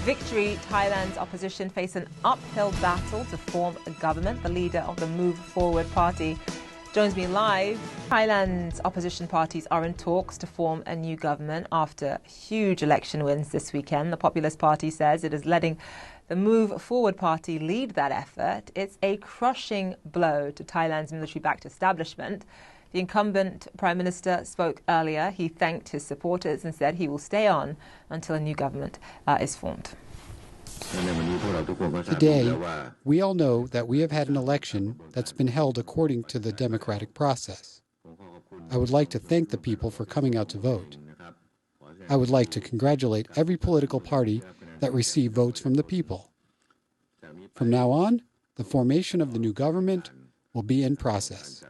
victory, Thailand's opposition face an uphill battle to form a government. The leader of the Move Forward party joins me live. Thailand's opposition parties are in talks to form a new government after huge election wins this weekend. The Populist Party says it is letting the Move Forward party lead that effort. It's a crushing blow to Thailand's military-backed establishment. The incumbent Prime Minister spoke earlier. He thanked his supporters and said he will stay on until a new government is formed. Today, we all know that we have had an election that's been held according to the democratic process. I would like to thank the people for coming out to vote. I would like to congratulate every political party that received votes from the people. From now on, the formation of the new government will be in process.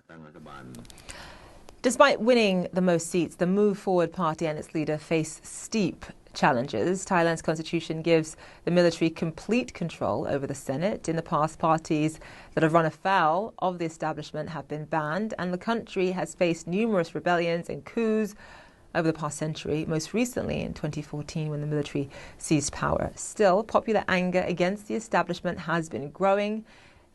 Despite winning the most seats, the Move Forward party and its leader face steep challenges. Thailand's constitution gives the military complete control over the Senate. In the past, parties that have run afoul of the establishment have been banned, and the country has faced numerous rebellions and coups over the past century, most recently in 2014 when the military seized power. Still, popular anger against the establishment has been growing,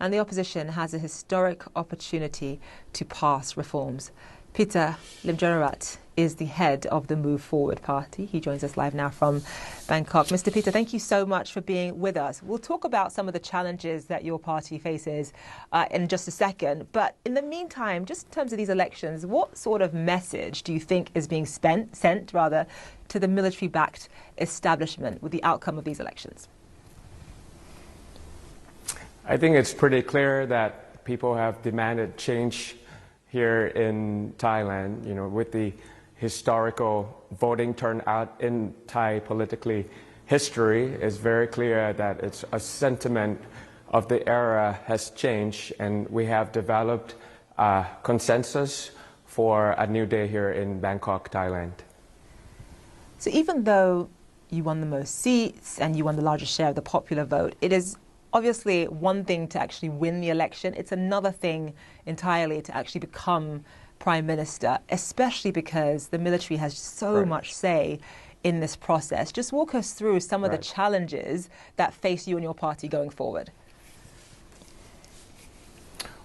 and the opposition has a historic opportunity to pass reforms. Peter Limjarorat is the head of the Move Forward party. He joins us live now from Bangkok. Mr. Peter, thank you so much for being with us. We'll talk about some of the challenges that your party faces in just a second. But in the meantime, just in terms of these elections, what sort of message do you think is being sent to the military-backed establishment with the outcome of these elections? I think it's pretty clear that people have demanded change here in Thailand, with the historical voting turnout in Thai politically history, it's very clear that it's a sentiment of the era has changed, and we have developed a consensus for a new day here in Bangkok, Thailand. So even though you won the most seats and you won the largest share of the popular vote, it is obviously one thing to actually win the election. It's another thing entirely to actually become Prime Minister, especially because the military has so much say in this process. Just walk us through some of the challenges that face you and your party going forward.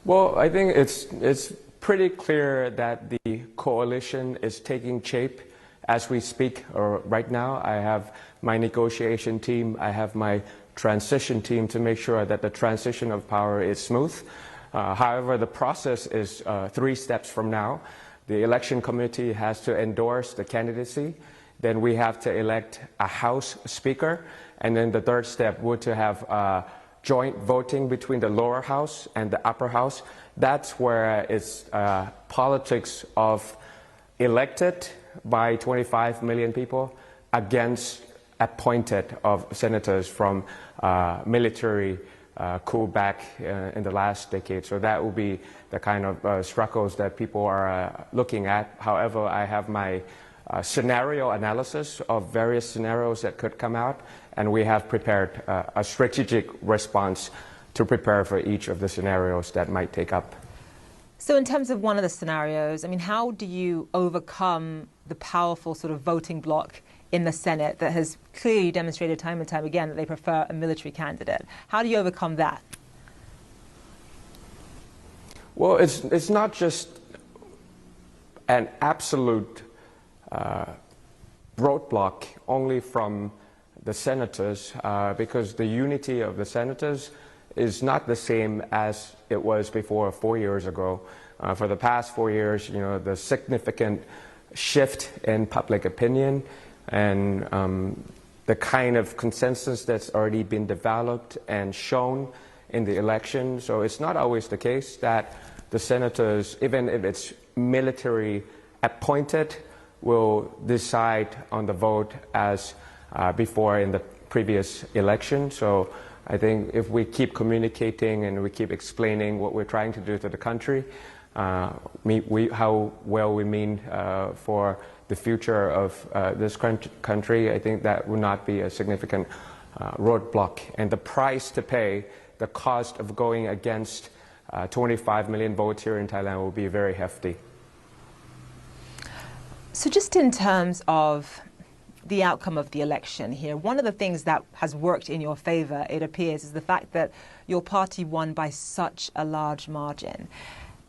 Well, I think it's pretty clear that the coalition is taking shape as we speak. Or right now, I have my negotiation team, I have my transition team to make sure that the transition of power is smooth. However, the process is 3 steps from now. The election committee has to endorse the candidacy. Then we have to elect a House Speaker. And then the 3rd step would to have joint voting between the lower house and the upper house. That's where it's politics of elected by 25 million people against appointed of senators from military coup back in the last decade. So that will be the kind of struggles that people are looking at. However, I have my scenario analysis of various scenarios that could come out, and we have prepared a strategic response to prepare for each of the scenarios that might take up. So in terms of one of the scenarios, I mean, how do you overcome the powerful sort of voting bloc in the Senate that has clearly demonstrated time and time again that they prefer a military candidate? How do you overcome that? Well, it's not just an absolute roadblock only from the senators, because the unity of the senators is not the same as it was before 4 years ago. For the past 4 years, the significant shift in public opinion and the kind of consensus that's already been developed and shown in the election. So it's not always the case that the senators, even if it's military appointed, will decide on the vote as before in the previous election. So I think if we keep communicating and we keep explaining what we're trying to do to the country, how well we mean for the future of this country, I think that will not be a significant roadblock. And the price to pay, the cost of going against 25 million votes here in Thailand will be very hefty. So just in terms of the outcome of the election here, one of the things that has worked in your favor, it appears, is the fact that your party won by such a large margin.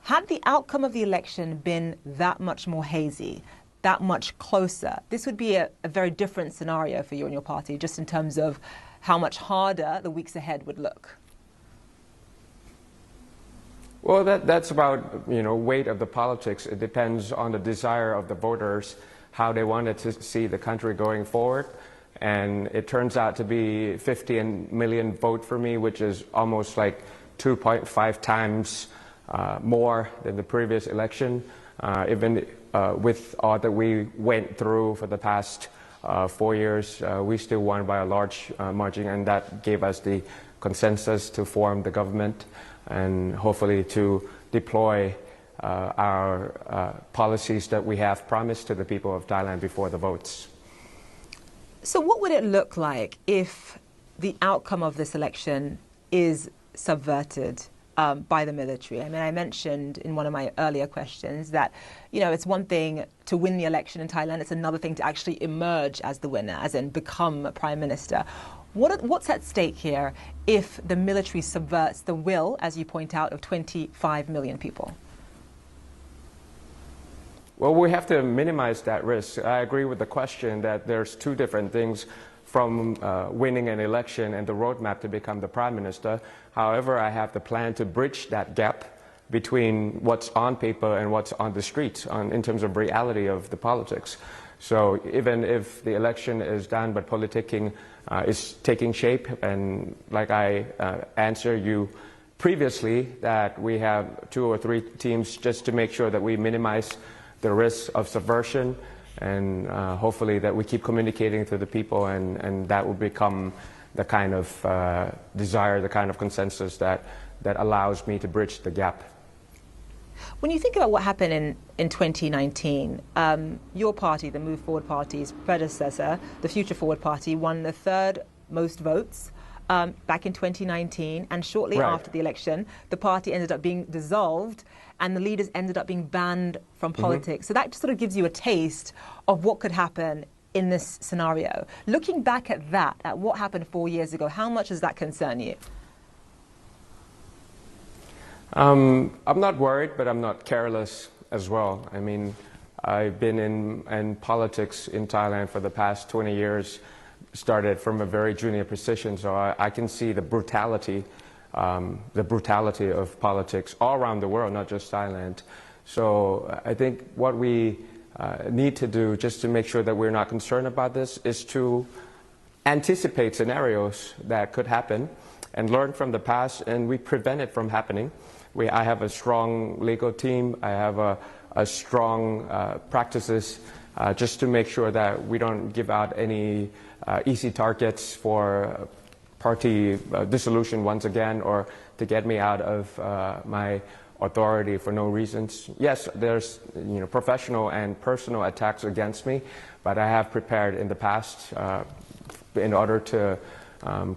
Had the outcome of the election been that much more hazy, that much closer, this would be a very different scenario for you and your party, just in terms of how much harder the weeks ahead would look. Well, that's about, weight of the politics. It depends on the desire of the voters, how they wanted to see the country going forward. And it turns out to be 50 million vote for me, which is almost like 2.5 times more than the previous election. Even with all that we went through for the past 4 years, we still won by a large margin, and that gave us the consensus to form the government and hopefully to deploy our policies that we have promised to the people of Thailand before the votes. So what would it look like if the outcome of this election is subverted by the military? I mean, I mentioned in one of my earlier questions that, it's one thing to win the election in Thailand, it's another thing to actually emerge as the winner, as in become prime minister. What's at stake here if the military subverts the will, as you point out, of 25 million people? Well, we have to minimize that risk. I agree with the question that there's two different things from winning an election and the roadmap to become the prime minister. However, I have the plan to bridge that gap between what's on paper and what's on the streets in terms of reality of the politics. So even if the election is done, but politicking is taking shape, and like I answered you previously, that we have 2 or 3 teams just to make sure that we minimize the risk of subversion, and hopefully that we keep communicating to the people, and that will become the kind of desire, the kind of consensus that allows me to bridge the gap. When you think about what happened in 2019, your party, the Move Forward Party's predecessor, the Future Forward Party, won the 3rd most votes back in 2019, and shortly after the election, the party ended up being dissolved and the leaders ended up being banned from politics. So that just sort of gives you a taste of what could happen in this scenario. Looking back at that, at what happened 4 years ago, how much does that concern you? I'm not worried, but I'm not careless as well. I mean, I've been in politics in Thailand for the past 20 years, started from a very junior position, so I can see the brutality of politics all around the world, not just Thailand. So I think what we need to do, just to make sure that we're not concerned about this, is to anticipate scenarios that could happen and learn from the past, and we prevent it from happening. I have a strong legal team. I have a strong practices just to make sure that we don't give out any easy targets for party dissolution once again, or to get me out of my authority for no reasons. Yes, there's professional and personal attacks against me, but I have prepared in the past in order to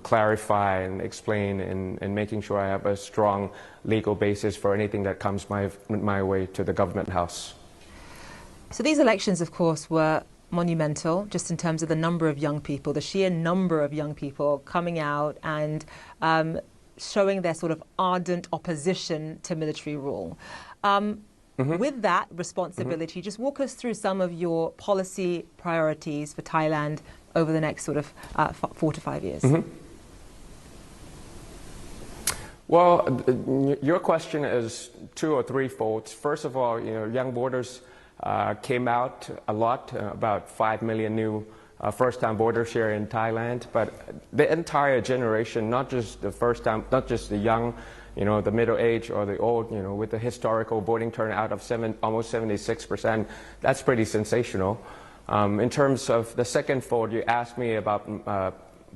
clarify and explain, and making sure I have a strong legal basis for anything that comes my way to the government house. So these elections, of course, were monumental, just in terms of the number of young people, the sheer number of young people coming out and showing their sort of ardent opposition to military rule. With that responsibility, just walk us through some of your policy priorities for Thailand over the next sort of 4 to 5 years. Well, your question is 2 or 3 folds. First of all, young voters came out a lot, about 5 million new first-time voters here in Thailand. But the entire generation, not just the first-time, not just the young, the middle age or the old, with the historical voting turnout of almost 76%, that's pretty sensational. In terms of the second fold, you asked me about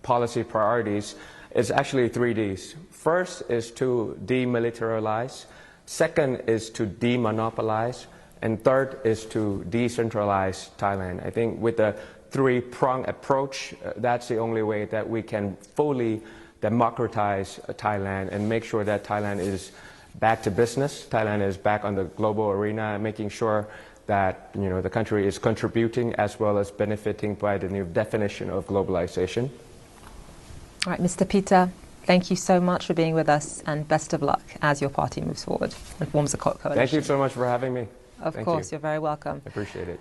policy priorities. It's actually 3 Ds. First is to demilitarize. Second is to demonopolize. And third is to decentralize Thailand. I think with the 3-pronged approach, that's the only way that we can fully democratize Thailand and make sure that Thailand is back to business. Thailand is back on the global arena, making sure that the country is contributing as well as benefiting by the new definition of globalization. All right, Mr. Peter, thank you so much for being with us, and best of luck as your party moves forward and forms a coalition. Thank you so much for having me. Of course, you're very welcome. I appreciate it.